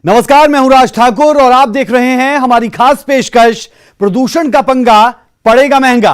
नमस्कार, मैं हूं राज ठाकुर और आप देख रहे हैं हमारी खास पेशकश प्रदूषण का पंगा पड़ेगा महंगा।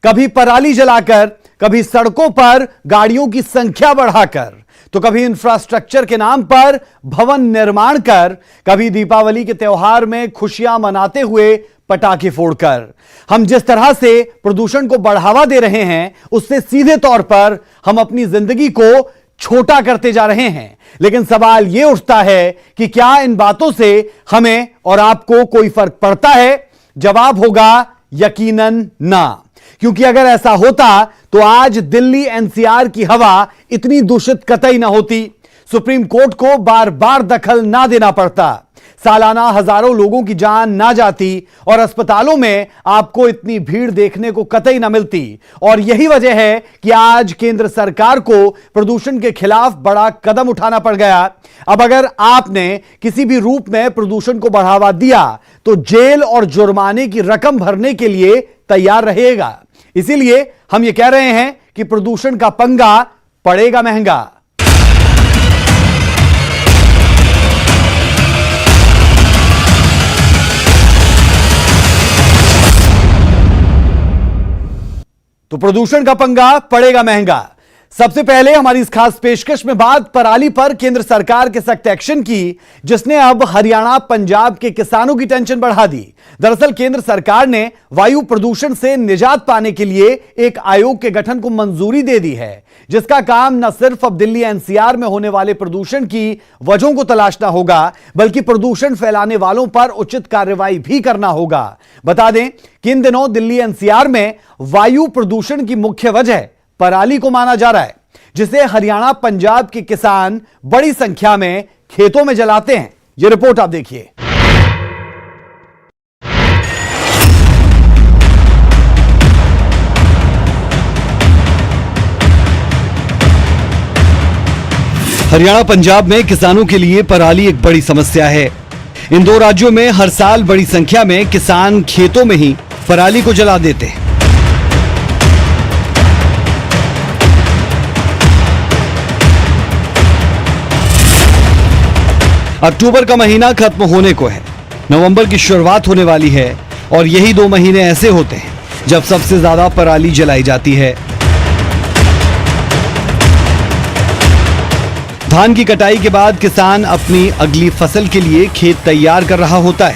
कभी पराली जलाकर, कभी सड़कों पर गाड़ियों की संख्या बढ़ाकर, तो कभी इंफ्रास्ट्रक्चर के नाम पर भवन निर्माण कर, कभी दीपावली के त्योहार में खुशियां मनाते हुए पटाखे फोड़कर। हम जिस तरह से प्रदूषण को बढ़ावा दे रहे हैं, उससे सीधे तौर पर हम अपनी जिंदगी को छोटा करते जा रहे हैं। लेकिन सवाल यह उठता है कि क्या इन बातों से हमें और आपको कोई फर्क पड़ता है? जवाब होगा यकीनन ना, क्योंकि अगर ऐसा होता तो आज दिल्ली एनसीआर की हवा इतनी दूषित कतई ना होती, सुप्रीम कोर्ट को बार बार दखल ना देना पड़ता, सालाना हजारों लोगों की जान ना जाती और अस्पतालों में आपको इतनी भीड़ देखने को कतई ना मिलती। और यही वजह है कि आज केंद्र सरकार को प्रदूषण के खिलाफ बड़ा कदम उठाना पड़ गया। अब अगर आपने किसी भी रूप में प्रदूषण को बढ़ावा दिया तो जेल और जुर्माने की रकम भरने के लिए तैयार रहेगा। इसीलिए हम ये कह रहे हैं कि प्रदूषण का पंगा पड़ेगा महंगा। तो प्रदूषण का पंगा पड़ेगा महंगा। सबसे पहले हमारी इस खास पेशकश में बात पराली पर केंद्र सरकार के सख्त एक्शन की, जिसने अब हरियाणा पंजाब के किसानों की टेंशन बढ़ा दी। दरअसल केंद्र सरकार ने वायु प्रदूषण से निजात पाने के लिए एक आयोग के गठन को मंजूरी दे दी है, जिसका काम न सिर्फ अब दिल्ली एनसीआर में होने वाले प्रदूषण की वजहों को तलाशना होगा, बल्कि प्रदूषण फैलाने वालों पर उचित कार्रवाई भी करना होगा। बता दें कि इन दिनों दिल्ली एनसीआर में वायु प्रदूषण की मुख्य वजह पराली को माना जा रहा है, जिसे हरियाणा पंजाब के किसान बड़ी संख्या में खेतों में जलाते हैं। यह रिपोर्ट आप देखिए। हरियाणा पंजाब में किसानों के लिए पराली एक बड़ी समस्या है। इन दो राज्यों में हर साल बड़ी संख्या में किसान खेतों में ही पराली को जला देते हैं। अक्टूबर का महीना खत्म होने को है, नवंबर की शुरुआत होने वाली है और यही 2 महीने ऐसे होते हैं जब सबसे ज्यादा पराली जलाई जाती है। धान की कटाई के बाद किसान अपनी अगली फसल के लिए खेत तैयार कर रहा होता है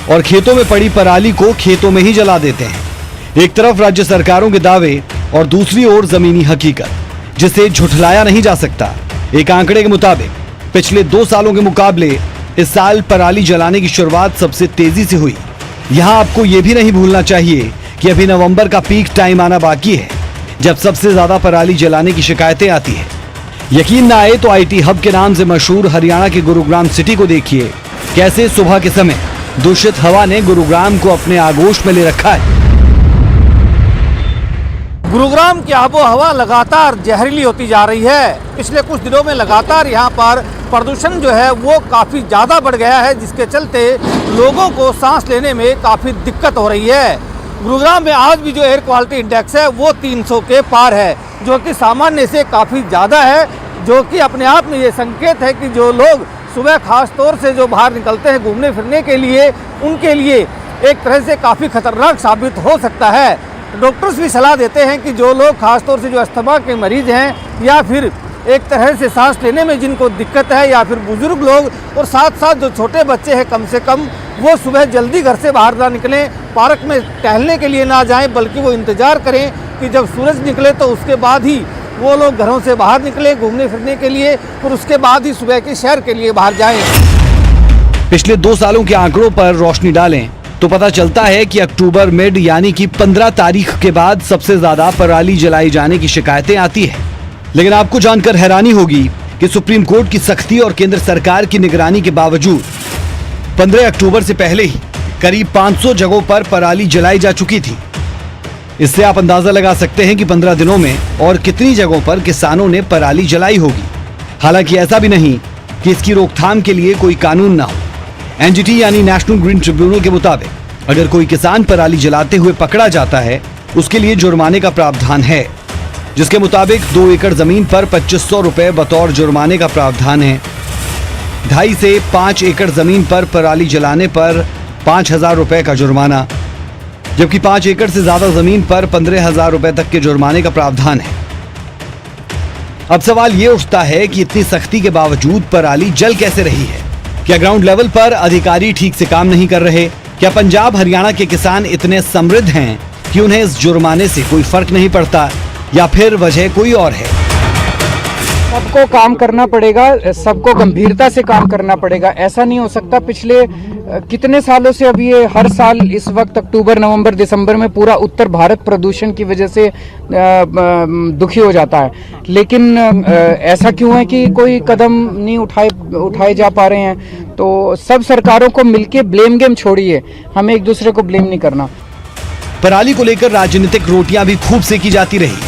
और खेतों में पड़ी पराली को खेतों में ही जला देते हैं। एक तरफ राज्य सरकारों के दावे और दूसरी ओर जमीनी हकीकत, जिसे झुठलाया नहीं जा सकता। एक आंकड़े के मुताबिक पिछले 2 सालों के मुकाबले इस साल पराली जलाने की शुरुआत सबसे तेजी से हुई। यहां आपको यह भी नहीं भूलना चाहिए कि अभी नवंबर का पीक टाइम आना बाकी है, जब सबसे ज्यादा पराली जलाने की शिकायतें आती है। यकीन ना आए तो आईटी हब के नाम से मशहूर हरियाणा के गुरुग्राम सिटी को देखिए, कैसे सुबह के समय दूषित हवा ने गुरुग्राम को अपने आगोश में ले रखा है। गुरुग्राम की आबो हवा लगातार जहरीली होती जा रही है। पिछले कुछ दिनों में लगातार यहाँ पर प्रदूषण जो है वो काफ़ी ज़्यादा बढ़ गया है, जिसके चलते लोगों को सांस लेने में काफ़ी दिक्कत हो रही है। गुरुग्राम में आज भी जो एयर क्वालिटी इंडेक्स है वो 300 के पार है, जो कि सामान्य से काफ़ी ज़्यादा है, जो कि अपने आप में ये संकेत है कि जो लोग सुबह खास तौर से जो बाहर निकलते हैं घूमने फिरने के लिए, उनके लिए एक तरह से काफ़ी खतरनाक साबित हो सकता है। डॉक्टर्स भी सलाह देते हैं कि जो लोग खासतौर से जो अस्थमा के मरीज हैं या फिर एक तरह से सांस लेने में जिनको दिक्कत है, या फिर बुजुर्ग लोग और साथ साथ जो छोटे बच्चे हैं, कम से कम वो सुबह जल्दी घर से बाहर ना निकलें, पार्क में टहलने के लिए ना जाएं, बल्कि वो इंतज़ार करें कि जब सूरज निकले तो उसके बाद ही वो लोग घरों से बाहर निकले घूमने फिरने के लिए, और उसके बाद ही सुबह की सैर के लिए बाहर जाएं। पिछले 2 सालों के आंकड़ों पर रोशनी डालें तो पता चलता है कि अक्टूबर मिड यानी कि 15 तारीख के बाद सबसे ज्यादा पराली जलाई जाने की शिकायतें आती है। लेकिन आपको जानकर हैरानी होगी कि सुप्रीम कोर्ट की सख्ती और केंद्र सरकार की निगरानी के बावजूद 15 अक्टूबर से पहले ही करीब 500 जगहों पर पराली जलाई जा चुकी थी। इससे आप अंदाजा लगा सकते हैं कि 15 दिनों में और कितनी जगहों पर किसानों ने पराली जलाई होगी। हालांकि ऐसा भी नहीं कि इसकी रोकथाम के लिए कोई कानून ना हो। एनजीटी यानी नेशनल ग्रीन ट्रिब्यूनल के मुताबिक अगर कोई किसान पराली जलाते हुए पकड़ा जाता है, उसके लिए जुर्माने का प्रावधान है, जिसके मुताबिक 2 एकड़ जमीन पर 2500 रुपए बतौर जुर्माने का प्रावधान है। 2.5 से 5 एकड़ जमीन पर पराली जलाने पर 5,000 रुपए का जुर्माना, जबकि 5 एकड़ से ज्यादा जमीन पर 15,000 रुपए तक के जुर्माने का प्रावधान है। अब सवाल ये उठता है कि इतनी सख्ती के बावजूद पराली जल कैसे रही है? क्या ग्राउंड लेवल पर अधिकारी ठीक से काम नहीं कर रहे? क्या पंजाब हरियाणा के किसान इतने समृद्ध हैं कि उन्हें इस जुर्माने से कोई फर्क नहीं पड़ता, या फिर वजह कोई और है? सबको काम करना पड़ेगा, सबको गंभीरता से काम करना पड़ेगा। ऐसा नहीं हो सकता पिछले कितने सालों से अब ये हर साल इस वक्त अक्टूबर नवंबर दिसंबर में पूरा उत्तर भारत प्रदूषण की वजह से दुखी हो जाता है, लेकिन ऐसा क्यों है कि कोई कदम नहीं उठाए जा पा रहे हैं? तो सब सरकारों को मिलके ब्लेम गेम छोड़िए, हमें एक दूसरे को ब्लेम नहीं करना। पराली को लेकर राजनीतिक रोटियां भी खूब सेकी जाती रही।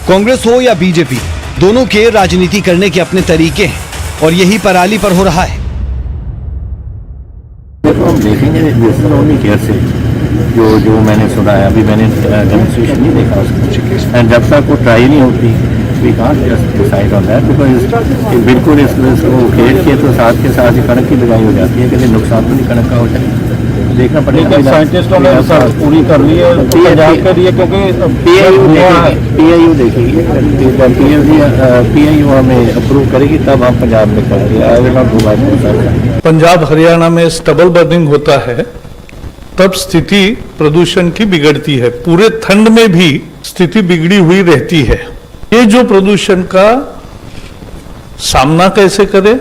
कांग्रेस हो या बीजेपी, दोनों के राजनीति करने के अपने तरीके हैं और यही पराली पर हो रहा है। तो हम देखेंगे ओनली केयर से जो मैंने सुना है, अभी मैंने डेमोन्स्ट्रेशन नहीं देखा उसका, एंड जब तक वो ट्राई नहीं होती we can't just decide on that, because बिल्कुल इसको खेल के तो साथ के साथ ही कणक की लगाई हो जाती है, कभी नुकसान तो नहीं कणक का होता है। देखना पड़ेगा। साइंटिस्टों ने सर्च पूरी कर ली है पंजाब के लिए, क्योंकि PIU देखेगी, PIU हमें अप्रूव करेगी तब हम पंजाब में करेंगे। I will not do my. Punjab Haryana में स्टबल बर्निंग होता है तब स्थिति प्रदूषण की बिगड़ती है, पूरे ठंड में भी स्थिति बिगड़ी हुई रहती है। ये जो प्रदूषण का सामना कैसे करें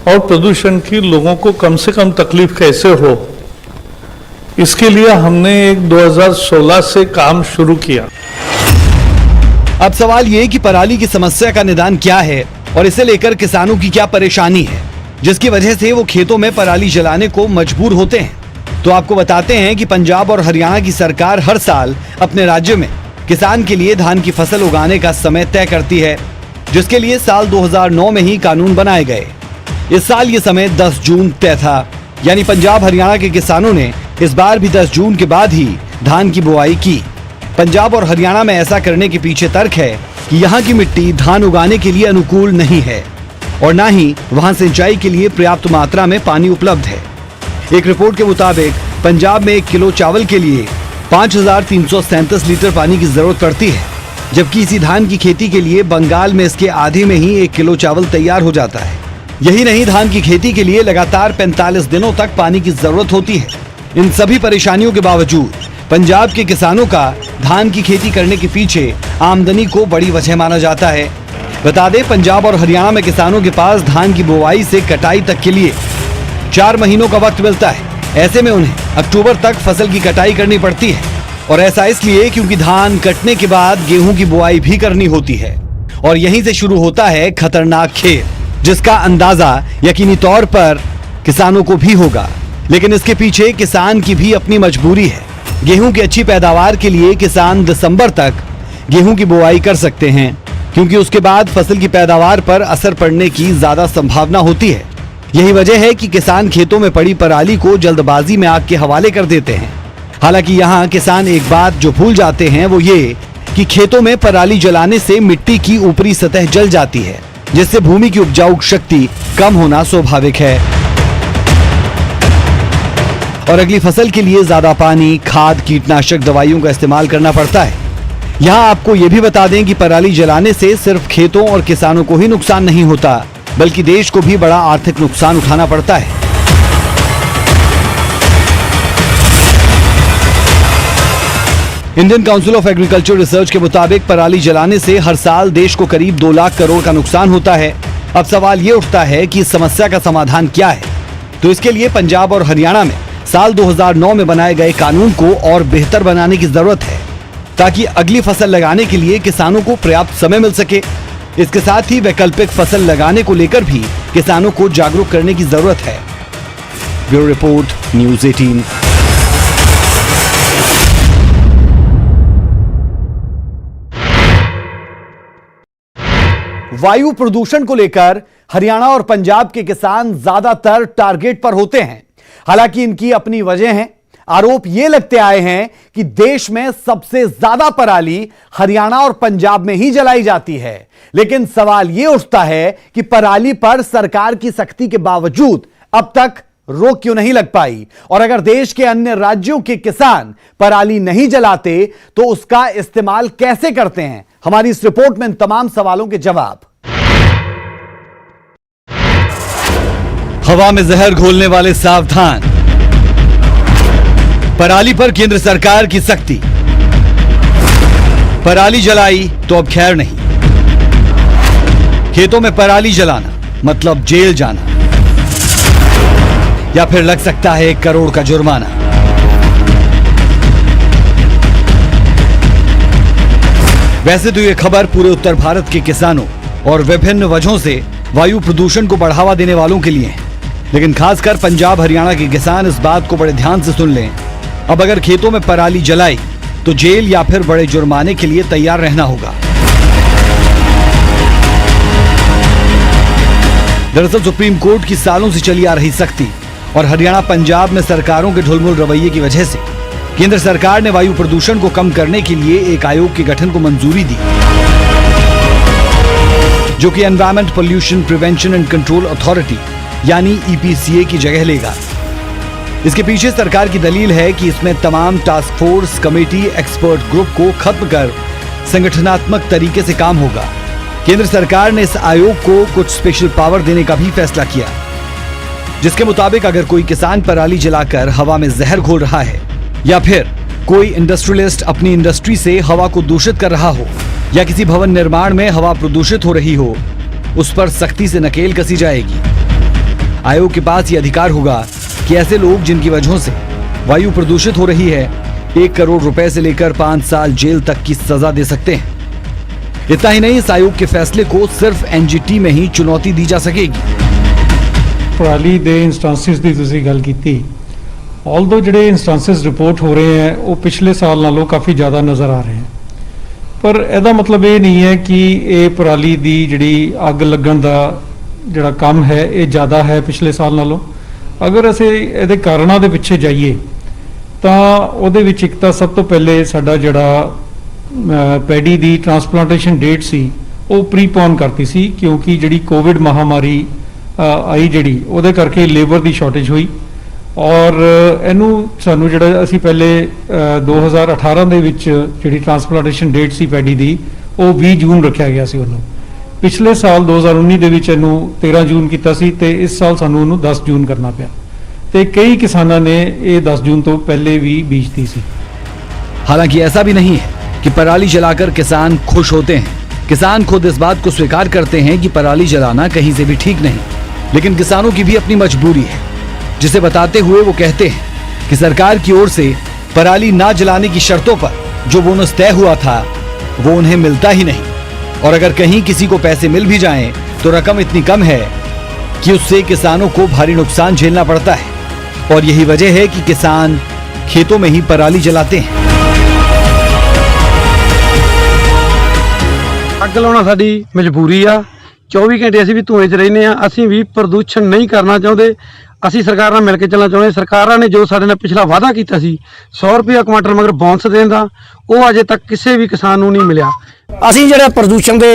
और प्रदूषण की लोगों को कम से कम तकलीफ कैसे हो, इसके लिए हमने एक 2016 से काम शुरू किया। अब सवाल ये कि पराली की समस्या का निदान क्या है और इसे लेकर किसानों की क्या परेशानी है, जिसकी वजह से वो खेतों में पराली जलाने को मजबूर होते हैं। तो आपको बताते हैं कि पंजाब और हरियाणा की सरकार हर साल अपने राज्य में किसान के लिए धान की फसल उगाने का समय तय करती है, जिसके लिए साल 2009 में ही कानून बनाए गए। इस साल ये समय 10 जून तय था, यानी पंजाब हरियाणा के किसानों ने इस बार भी 10 जून के बाद ही धान की बुआई की। पंजाब और हरियाणा में ऐसा करने के पीछे तर्क है कि यहाँ की मिट्टी धान उगाने के लिए अनुकूल नहीं है और न ही वहाँ सिंचाई के लिए पर्याप्त मात्रा में पानी उपलब्ध है। एक रिपोर्ट के मुताबिक पंजाब में 1 किलो चावल के लिए 5,337 लीटर पानी की जरूरत पड़ती है, जबकि इसी धान की खेती के लिए बंगाल में इसके आधे में ही 1 किलो चावल तैयार हो जाता है। यही नहीं, धान की खेती के लिए लगातार 45 दिनों तक पानी की जरूरत होती है। इन सभी परेशानियों के बावजूद पंजाब के किसानों का धान की खेती करने के पीछे आमदनी को बड़ी वजह माना जाता है। बता दें, पंजाब और हरियाणा में किसानों के पास धान की बुआई से कटाई तक के लिए 4 महीनों का वक्त मिलता है। ऐसे में उन्हें अक्टूबर तक फसल की कटाई करनी पड़ती है, और ऐसा इसलिए क्योंकि धान कटने के बाद गेहूं की बुआई भी करनी होती है और यहीं से शुरू होता है खतरनाक खेल, जिसका अंदाजा यकीनी तौर पर किसानों को भी होगा। लेकिन इसके पीछे किसान की भी अपनी मजबूरी है। गेहूं की अच्छी पैदावार के लिए किसान दिसंबर तक गेहूं की बुआई कर सकते हैं, क्योंकि उसके बाद फसल की पैदावार पर असर पड़ने की ज्यादा संभावना होती है। यही वजह है कि किसान खेतों में पड़ी पराली को जल्दबाजी में आग के हवाले कर देते हैं। हालांकि यहाँ किसान एक बात जो भूल जाते हैं वो ये कि खेतों में पराली जलाने से मिट्टी की ऊपरी सतह जल जाती है, जिससे भूमि की उपजाऊ शक्ति कम होना स्वाभाविक है और अगली फसल के लिए ज्यादा पानी, खाद, कीटनाशक दवाइयों का इस्तेमाल करना पड़ता है। यहाँ आपको ये भी बता दें कि पराली जलाने से सिर्फ खेतों और किसानों को ही नुकसान नहीं होता, बल्कि देश को भी बड़ा आर्थिक नुकसान उठाना पड़ता है। Indian council of agriculture research के मुताबिक पराली जलाने से हर साल देश को करीब 2 लाख करोड़ का नुकसान होता है। अब सवाल ये उठता है कि इस समस्या का समाधान क्या है। तो इसके लिए पंजाब और हरियाणा में साल 2009 में बनाए गए कानून को और बेहतर बनाने की जरूरत है, ताकि अगली फसल लगाने के लिए किसानों को पर्याप्त समय मिल सके। इसके साथ ही वैकल्पिक फसल लगाने को लेकर भी किसानों को जागरूक करने की जरूरत है। Bureau report, news 18। वायु प्रदूषण को लेकर हरियाणा और पंजाब के किसान ज्यादातर टारगेट पर होते हैं। हालांकि इनकी अपनी वजह है। आरोप ये लगते आए हैं कि देश में सबसे ज्यादा पराली हरियाणा और पंजाब में ही जलाई जाती है। लेकिन सवाल यह उठता है कि पराली पर सरकार की सख्ती के बावजूद अब तक रोक क्यों नहीं लग पाई, और अगर देश के अन्य राज्यों के किसान पराली नहीं जलाते तो उसका इस्तेमाल कैसे करते हैं। हमारी इस रिपोर्ट में इन तमाम सवालों के जवाब। हवा में जहर घोलने वाले सावधान, पराली पर केंद्र सरकार की सख्ती। पराली जलाई तो अब खैर नहीं, खेतों में पराली जलाना मतलब जेल जाना, या फिर लग सकता है 1 करोड़ का जुर्माना। वैसे तो यह खबर पूरे उत्तर भारत के किसानों और विभिन्न वजहों से वायु प्रदूषण को बढ़ावा देने वालों के लिए है, लेकिन खासकर पंजाब हरियाणा के किसान इस बात को बड़े ध्यान से सुन लें। अब अगर खेतों में पराली जलाई तो जेल या फिर बड़े जुर्माने के लिए तैयार रहना होगा। दरअसल सुप्रीम कोर्ट की सालों से चली आ रही सख्ती और हरियाणा पंजाब में सरकारों के ढुलमुल रवैये की वजह से केंद्र सरकार ने वायु प्रदूषण को कम करने के लिए एक आयोग के गठन को मंजूरी दी, जो कि environment pollution prevention and control authority यानी EPCA की जगह लेगा। इसके पीछे सरकार की दलील है कि इसमें तमाम task force committee expert group को खत्म कर संगठनात्मक तरीके से काम होगा। केंद्र सरकार ने इस आयोग को कुछ स्पेशल पावर देने का भी फैसला किया, जिसके मुताबिक अगर कोई किसान पराली जलाकर हवा में जहर घोल रहा है या फिर कोई इंडस्ट्रियलिस्ट अपनी इंडस्ट्री से हवा को दूषित कर रहा हो या किसी भवन निर्माण में हवा प्रदूषित हो रही हो, उस पर सख्ती से नकेल कसी जाएगी। आयोग के पास यह अधिकार होगा कि ऐसे लोग जिनकी वजहों से वायु प्रदूषित हो रही है 1 करोड़ रुपए से लेकर 5 साल जेल तक की सजा दे सकते हैं। इतना ही नहीं, इस आयोग के फैसले को सिर्फ NGT में ही चुनौती दी जा सकेगी। पराली ਦੇ ਇੰਸਟੈਂਸਿਸ ਦੀ ਤੁਸੀਂ ਗੱਲ ਕੀਤੀ, ਆਲਦੋ ਜਿਹੜੇ ਇੰਸਟੈਂਸਿਸ ਰਿਪੋਰਟ ਹੋ ਰਹੇ हैं ਉਹ ਪਿਛਲੇ ਸਾਲ ਨਾਲੋਂ ਕਾਫੀ ਜ਼ਿਆਦਾ ਨਜ਼ਰ ਆ ਰਹੇ हैं, ਪਰ ਇਹਦਾ ਮਤਲਬ ਇਹ ਨਹੀਂ ਹੈ ਕਿ ਇਹ ਪਰਾਲੀ ਦੀ ਜਿਹੜੀ ਅੱਗ ਲੱਗਣ ਦਾ ਜਿਹੜਾ ਕੰਮ ਹੈ ਇਹ ਜ਼ਿਆਦਾ ਹੈ ਪਿਛਲੇ ਸਾਲ ਨਾਲੋਂ। ਅਗਰ ਅਸੀਂ ਇਹਦੇ ਕਾਰਨਾਂ ਦੇ ਪਿੱਛੇ ਜਾਈਏ ਤਾਂ ਉਹਦੇ ਵਿੱਚ ਇੱਕ ਤਾਂ ਸਭ ਤੋਂ ਪਹਿਲੇ ਸਾਡਾ ਜਿਹੜਾ ਪੈਡੀ ਦੀ ਟ੍ਰਾਂਸਪਲਾਂਟੇਸ਼ਨ ਡੇਟ ਸੀ ਉਹ ਪ੍ਰੀਪੋਨ ਕਰਤੀ ਸੀ, ਕਿਉਂਕਿ ਜਿਹੜੀ ਕੋਵਿਡ ਮਹਾਮਾਰੀ आई ਜਿਹੜੀ ਉਹਦੇ ਕਰਕੇ ਲੇਬਰ ਦੀ ਸ਼ਾਰਟੇਜ ਹੋਈ, ਔਰ ਇਹਨੂੰ ਸਾਨੂੰ ਜਿਹੜਾ ਅਸੀਂ ਪਹਿਲੇ 2018 ਦੇ ਵਿੱਚ ਜਿਹੜੀ ਟ੍ਰਾਂਸਪਲਾਂਟੇਸ਼ਨ ਡੇਟ ਸੀ ਪੈਡੀ ਦੀ ਉਹ 20 ਜੂਨ ਰੱਖਿਆ ਗਿਆ ਸੀ ਉਹਨੂੰ। ਪਿਛਲੇ ਸਾਲ 2019 ਦੇ ਵਿੱਚ ਇਹਨੂੰ 13 ਜੂਨ ਕੀਤਾ ਸੀ ਤੇ ਇਸ ਸਾਲ ਸਾਨੂੰ ਉਹਨੂੰ 10 ਜੂਨ ਕਰਨਾ ਪਿਆ ਤੇ ਕਈ ਕਿਸਾਨਾਂ ਨੇ ਇਹ 10 जून ਤੋਂ ਪਹਿਲੇ ਵੀ ਬੀਜਤੀ ਸੀ। हालांकि ऐसा भी नहीं है कि पराली जलाकर किसान खुश होते हैं। किसान खुद इस बात को स्वीकार करते हैं कि पराली जलाना कहीं से भी ठीक नहीं, लेकिन किसानों की भी अपनी मजबूरी है, जिसे बताते हुए वो कहते हैं कि सरकार की ओर से पराली ना जलाने की शर्तों पर जो बोनस तय हुआ था वो उन्हें मिलता ही नहीं, और अगर कहीं किसी को पैसे मिल भी जाएं तो रकम इतनी कम है कि उससे किसानों को भारी नुकसान झेलना पड़ता है, और यही वजह है कि किसान खेतों में ही पराली जलाते हैं। ਅੱਗ ਲਾਉਣਾ ਸਾਡੀ ਮਜਬੂਰੀ ਆ। 24 ਘੰਟੇ ਅਸੀਂ ਵੀ ਧੂਏ 'ਚ ਰਹਿੰਦੇ ਆ। ਅਸੀਂ ਵੀ ਪ੍ਰਦੂਸ਼ਣ ਨਹੀਂ ਕਰਨਾ ਚਾਹੁੰਦੇ। ਅਸੀਂ ਸਰਕਾਰ ਨਾਲ ਮਿਲ ਕੇ ਚੱਲਣਾ ਚਾਹੁੰਦੇ। ਸਰਕਾਰਾਂ ਨੇ ਜੋ ਸਾਡੇ ਨਾਲ ਪਿਛਲਾ ਵਾਅਦਾ ਕੀਤਾ ਸੀ 100 ਰੁਪਏ ਕੁਆਂਟਲ ਮਗਰ ਬੋਨਸ ਦੇਣ ਦਾ, ਉਹ ਅਜੇ ਤੱਕ ਕਿਸੇ ਵੀ ਕਿਸਾਨ ਨੂੰ ਨਹੀਂ ਮਿਲਿਆ। ਅਸੀਂ ਜਿਹੜਾ ਪ੍ਰਦੂਸ਼ਣ ਦੇ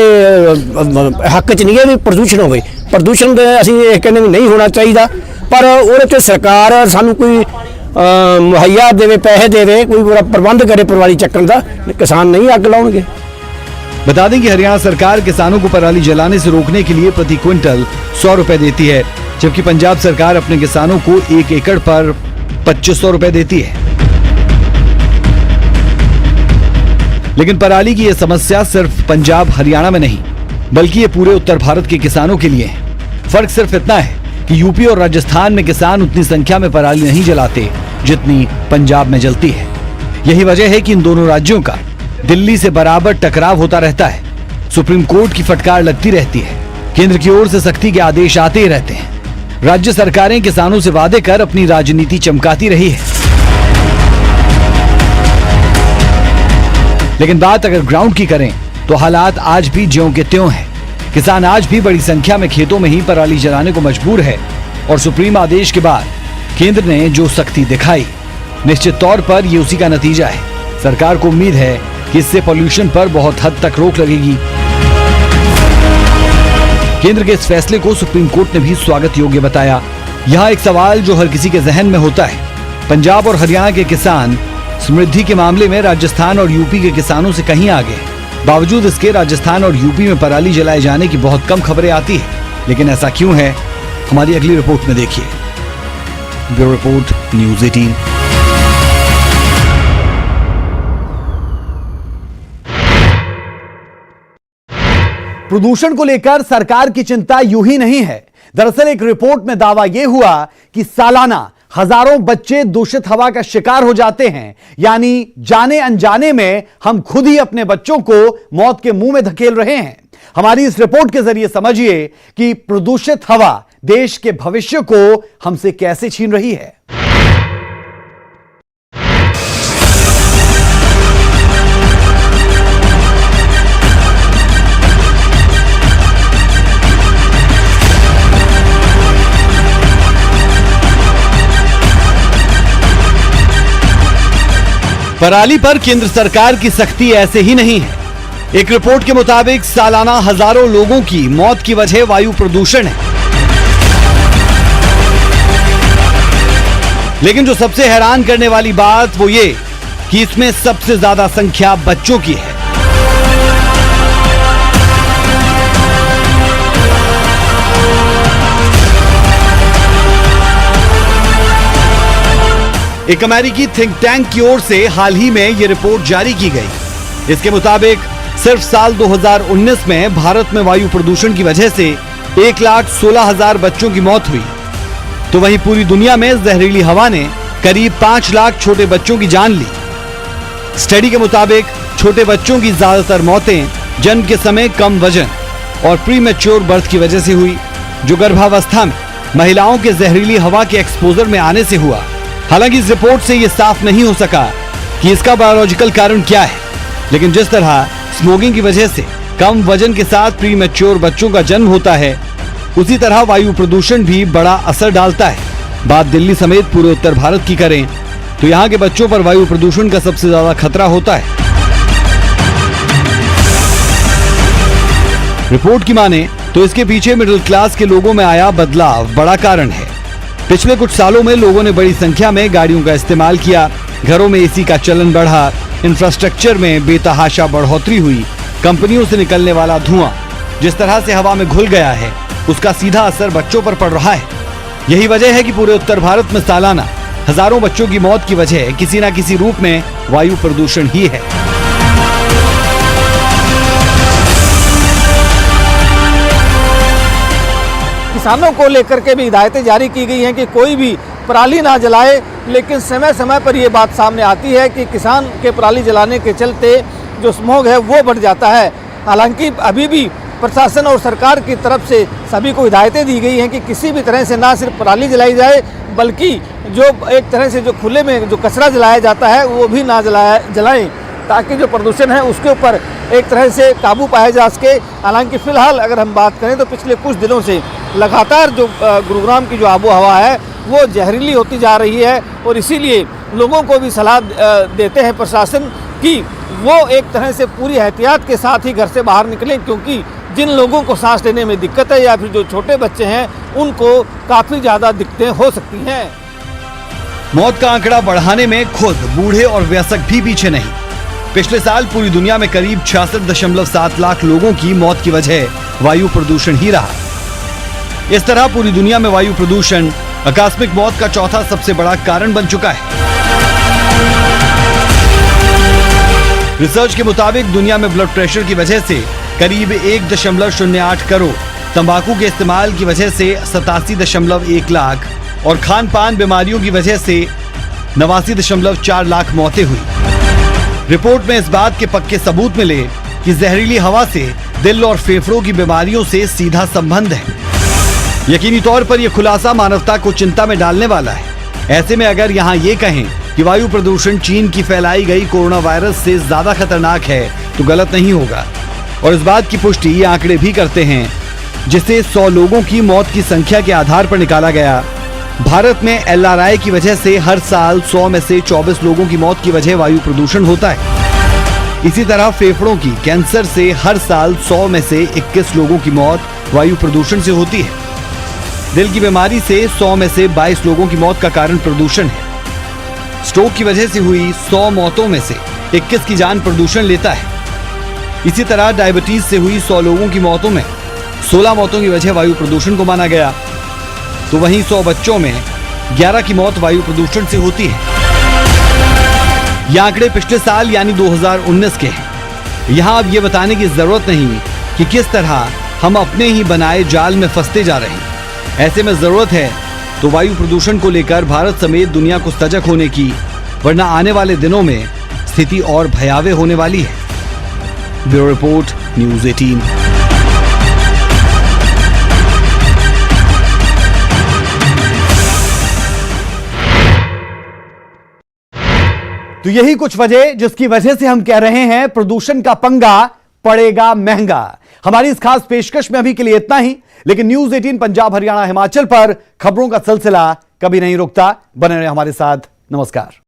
ਹੱਕ 'ਚ ਨਹੀਂ ਹੈ ਵੀ ਪ੍ਰਦੂਸ਼ਣ ਹੋਵੇ। ਪ੍ਰਦੂਸ਼ਣ ਦੇ ਅਸੀਂ ਇਹ ਕਹਿੰਦੇ ਵੀ ਨਹੀਂ ਹੋਣਾ ਚਾਹੀਦਾ, ਪਰ ਉਹਦੇ 'ਤੇ ਸਰਕਾਰ ਸਾਨੂੰ ਕੋਈ ਮੁਹੱਈਆ ਦੇਵੇ, ਪੈਸੇ ਦੇਵੇ, ਕੋਈ पूरा प्रबंध करे पराली चक्कन का, किसान नहीं अग लाउणगे। बता दें कि हरियाणा सरकार किसानों को पराली जलाने से रोकने के लिए प्रति क्विंटल 100 रुपए देती है, जबकि पंजाब सरकार अपने किसानों को 1 एकड़ पर 2500 रुपए देती है। लेकिन पराली की यह समस्या सिर्फ पंजाब हरियाणा में नहीं, बल्कि ये पूरे उत्तर भारत के किसानों के लिए है। फर्क सिर्फ इतना है कि यूपी और राजस्थान में किसान उतनी संख्या में पराली नहीं जलाते जितनी पंजाब में जलती है। यही वजह है कि इन दोनों राज्यों का दिल्ली से बराबर टकराव होता रहता है। सुप्रीम कोर्ट की फटकार लगती रहती है, केंद्र की ओर से सख्ती के आदेश आते ही रहते हैं। राज्य सरकारें किसानों से वादे कर अपनी राजनीति चमकाती रही है, लेकिन बात अगर ग्राउंड की करें तो हालात आज भी ज्यों के त्यों हैं। किसान आज भी बड़ी संख्या में खेतों में ही पराली जलाने को मजबूर है, और सुप्रीम आदेश के बाद केंद्र ने जो सख्ती दिखाई निश्चित तौर पर ये उसी का नतीजा है। सरकार को उम्मीद है कि इससे पॉल्यूशन पर बहुत हद तक रोक लगेगी। केंद्र के इस फैसले को सुप्रीम कोर्ट ने भी स्वागत योग्य बताया। यहाँ एक सवाल जो हर किसी के जहन में होता है, पंजाब और हरियाणा के किसान समृद्धि के मामले में राजस्थान और यूपी के किसानों से कहीं आगे। बावजूद इसके राजस्थान और यूपी में पराली जलाए जाने की बहुत कम खबरें आती है, लेकिन ऐसा क्यों है, हमारी अगली रिपोर्ट में देखिए। Bureau report, news 18। प्रदूषण को लेकर सरकार की चिंता यूं ही नहीं है। दरअसल एक रिपोर्ट में दावा यह हुआ कि सालाना हजारों बच्चे दूषित हवा का शिकार हो जाते हैं, यानी जाने अनजाने में हम खुद ही अपने बच्चों को मौत के मुंह में धकेल रहे हैं। हमारी इस रिपोर्ट के जरिए समझिए कि प्रदूषित हवा देश के भविष्य को हमसे कैसे छीन रही है। पराली पर केंद्र सरकार की सख्ती ऐसे ही नहीं है। एक रिपोर्ट के मुताबिक सालाना हजारों लोगों की मौत की वजह वायु प्रदूषण है। लेकिन जो सबसे हैरान करने वाली बात वो ये कि इसमें सबसे ज्यादा संख्या बच्चों की है। एक अमेरिकी थिंक टैंक की ओर से हाल ही में यह रिपोर्ट जारी की गई। इसके मुताबिक सिर्फ साल 2019 में भारत में वायु प्रदूषण की वजह से 1,16,000 बच्चों की मौत हुई, तो वहीं पूरी दुनिया में जहरीली हवा ने करीब 5 लाख छोटे बच्चों की जान ली। स्टडी के मुताबिक छोटे बच्चों की ज्यादातर मौतें जन्म के समय कम वजन और प्रीमैच्योर बर्थ की वजह से हुई, जो गर्भावस्था में महिलाओं के जहरीली हवा के एक्सपोजर में आने से हुआ। हालांकि इस रिपोर्ट से यह साफ नहीं हो सका कि इसका बायोलॉजिकल कारण क्या है, लेकिन जिस तरह स्मोकिंग की वजह से कम वजन के साथ प्रीमैच्योर बच्चों का जन्म होता है, उसी तरह वायु प्रदूषण भी बड़ा असर डालता है। बात दिल्ली समेत पूरे उत्तर भारत की करें तो यहाँ के बच्चों पर वायु प्रदूषण का सबसे ज्यादा खतरा होता है। रिपोर्ट की माने तो इसके पीछे मिडिल क्लास के लोगों में आया बदलाव बड़ा कारण है। पिछले कुछ सालों में लोगों ने बड़ी संख्या में गाड़ियों का इस्तेमाल किया, घरों में एसी का चलन बढ़ा, इंफ्रास्ट्रक्चर में बेतहाशा बढ़ोतरी हुई, कंपनियों से निकलने वाला धुआं जिस तरह से हवा में घुल गया है, उसका सीधा असर बच्चों पर पड़ रहा है। यही वजह है कि पूरे उत्तर भारत में सालाना हजारों बच्चों की मौत की वजह किसी न किसी रूप में वायु प्रदूषण ही है। किसानों को लेकर के भी हिदायतें जारी की गई हैं कि कोई भी पराली ना जलाए, लेकिन समय समय पर यह बात सामने आती है कि किसान के पराली जलाने के चलते जो स्मोग है वो बढ़ जाता है। हालांकि अभी भी प्रशासन और सरकार की तरफ से सभी को हिदायतें दी गई हैं कि किसी भी तरह से ना सिर्फ पराली जलाई जाए, बल्कि जो एक तरह से जो खुले में जो कचरा जलाया जाता है वो भी ना जलाएं, ताकि जो प्रदूषण है उसके ऊपर एक तरह से काबू पाया जा सके। हालांकि फिलहाल अगर हम बात करें तो पिछले कुछ दिनों से लगातार जो गुरुग्राम की जो आबो हवा है वो जहरीली होती जा रही है, और इसीलिए लोगों को भी सलाह देते हैं प्रशासन कि वो एक तरह से पूरी एहतियात के साथ ही घर से बाहर निकलें, क्योंकि जिन लोगों को सांस लेने में दिक्कत है या फिर जो छोटे बच्चे हैं उनको काफ़ी ज़्यादा दिक्कतें हो सकती हैं। मौत का आंकड़ा बढ़ाने में खुद बूढ़े और वयस्क भी पीछे नहीं। पिछले साल पूरी दुनिया में करीब 66.7 लाख लोगों की मौत की वजह वायु प्रदूषण ही रहा। इस तरह पूरी दुनिया में वायु प्रदूषण आकस्मिक मौत का चौथा सबसे बड़ा कारण बन चुका है। रिसर्च के मुताबिक दुनिया में ब्लड प्रेशर की वजह से करीब 1.08 करोड़, तंबाकू के इस्तेमाल की वजह से 87.1 लाख और खान पान बीमारियों की वजह से 89.4 लाख मौतें हुई। रिपोर्ट में इस बात के पक्के सबूत मिले कि जहरीली हवा से दिल और फेफड़ों की बीमारियों से सीधा संबंध है। यकीनी तौर पर यह खुलासा मानवता को चिंता में डालने वाला है। ऐसे में अगर यहाँ ये कहें कि वायु प्रदूषण चीन की फैलाई गई कोरोना वायरस से ज्यादा खतरनाक है तो गलत नहीं होगा, और इस बात की पुष्टि ये आंकड़े भी करते हैं जिसे 100 लोगों की मौत की संख्या के आधार पर निकाला गया। भारत में LRI की वजह से हर साल 100 में से 24 लोगों की मौत की वजह वायु प्रदूषण होता है। इसी तरह फेफड़ों की कैंसर से हर साल 100 में से 21 लोगों की मौत वायु प्रदूषण से होती है। दिल की बीमारी से 100 में से 22 लोगों की मौत का कारण प्रदूषण है। स्ट्रोक की वजह से हुई 100 मौतों में से 21 की जान प्रदूषण लेता है। इसी तरह डायबिटीज से हुई 100 लोगों की मौतों में 16 मौतों की वजह वायु प्रदूषण को माना गया। तो वहीं 100 बच्चों में 11 की मौत वायु प्रदूषण से होती है। ये आंकड़े पिछले साल यानी 2019 के हैं। यहां अब ये बताने की जरूरत नहीं कि किस तरह हम अपने ही बनाए जाल में फंसते जा रहे हैं। ऐसे में जरूरत है तो वायु प्रदूषण को लेकर भारत समेत दुनिया को सजग होने की, वरना आने वाले दिनों में स्थिति और भयावह होने वाली है। Bureau report, news 18। तो यही कुछ वजह जिसकी वजह से हम कह रहे हैं प्रदूषण का पंगा पड़ेगा महंगा। हमारी इस खास पेशकश में अभी के लिए इतना ही, लेकिन न्यूज़ 18 पंजाब, हरियाणा, हिमाचल पर खबरों का सिलसिला कभी नहीं रुकता। बने रहे हमारे साथ। नमस्कार।